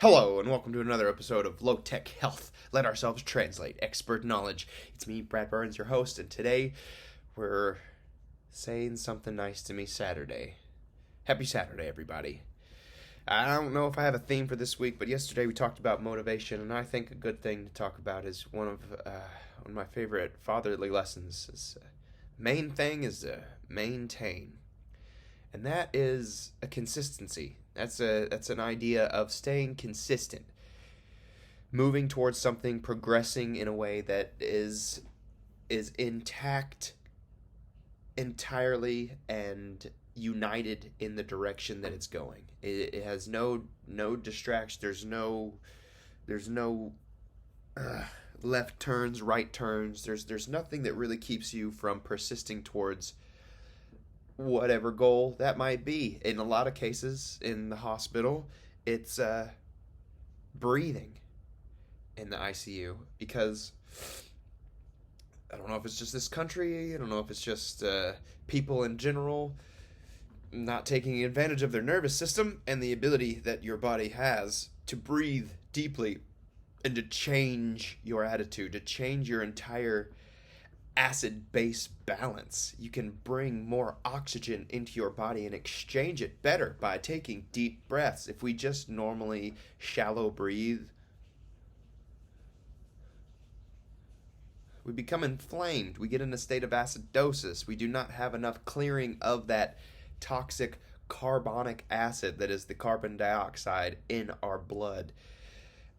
Hello, and welcome to another episode of Low Tech Health. Let ourselves translate expert knowledge. It's me, Brad Burns, your host, and today we're saying something nice to me Saturday. Happy Saturday, everybody. I don't know if I have a theme for this week, but yesterday we talked about motivation, and I think a good thing to talk about is one of my favorite fatherly lessons. Main thing is to maintain, and that is a consistency. That's an idea of staying consistent, moving towards something, progressing in a way that is intact entirely and united in the direction that it's going. It has no distraction. There's no left turns, right turns. There's nothing that really keeps you from persisting towards whatever goal that might be. In a lot of cases in the hospital, it's breathing in the ICU, because I don't know if it's just this country, I don't know if it's just people in general not taking advantage of their nervous system and the ability that your body has to breathe deeply and to change your attitude, to change your entire acid-base balance. You can bring more oxygen into your body and exchange it better by taking deep breaths. If we just normally shallow breathe, we become inflamed. We get in a state of acidosis. We do not have enough clearing of that toxic carbonic acid that is the carbon dioxide in our blood.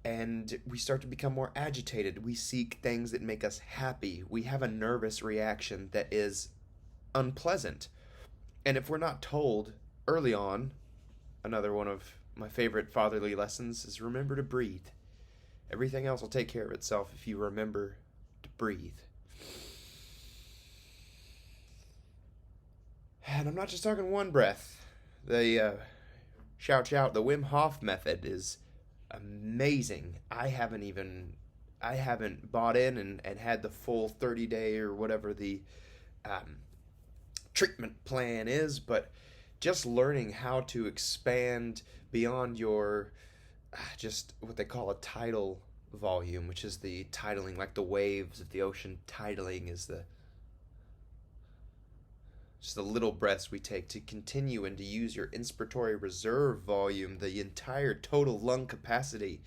And we start to become more agitated. We seek things that make us happy. We have a nervous reaction that is unpleasant. And if we're not told early on, another one of my favorite fatherly lessons is remember to breathe. Everything else will take care of itself if you remember to breathe. And I'm not just talking one breath. The shout the Wim Hof method is amazing. I haven't bought in and had the full 30-day or whatever the treatment plan is, but just learning how to expand beyond your just what they call a tidal volume, which is the tidling, like the waves of the ocean. Tidling is just the little breaths we take to continue and to use your inspiratory reserve volume, the entire total lung capacity.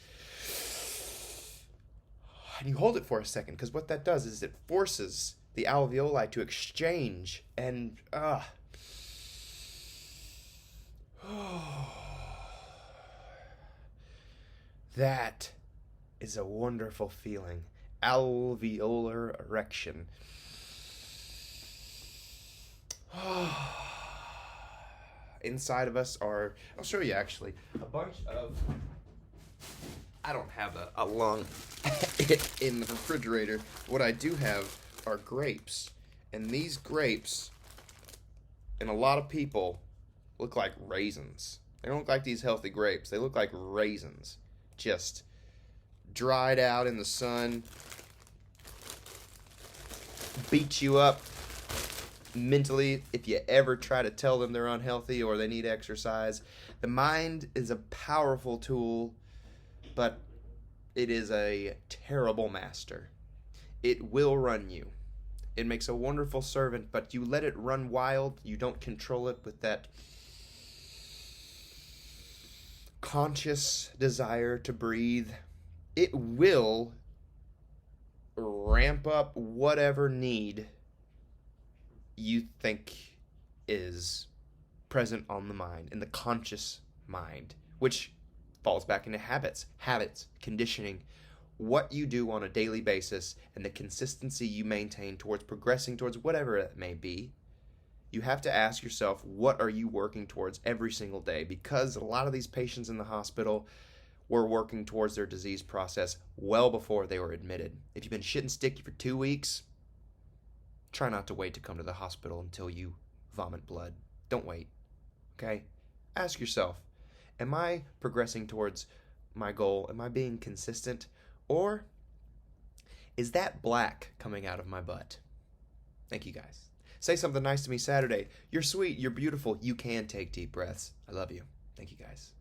And you hold it for a second, because what that does is it forces the alveoli to exchange, and that is a wonderful feeling. Alveolar erection. Inside of us are, I'll show you actually, a bunch of, I don't have a lung in the refrigerator. What I do have are grapes. And these grapes, in a lot of people, look like raisins. They don't look like these healthy grapes. They look like raisins. Just dried out in the sun. Beat you up mentally if you ever try to tell them they're unhealthy or they need exercise. The mind is a powerful tool, but it is a terrible master. It will run you. It makes a wonderful servant, but you let it run wild. You don't control it with that conscious desire to breathe. It will ramp up whatever need you think is present on the mind, in the conscious mind, which falls back into habits, conditioning, what you do on a daily basis, and the consistency you maintain towards progressing towards whatever it may be. You have to ask yourself, what are you working towards every single day? Because a lot of these patients in the hospital were working towards their disease process well before they were admitted. If you've been shitting sticky for 2 weeks, try not to wait to come to the hospital until you vomit blood. Don't wait, okay? Ask yourself, am I progressing towards my goal? Am I being consistent? Or is that black coming out of my butt? Thank you, guys. Say something nice to me Saturday. You're sweet, you're beautiful, you can take deep breaths. I love you. Thank you, guys.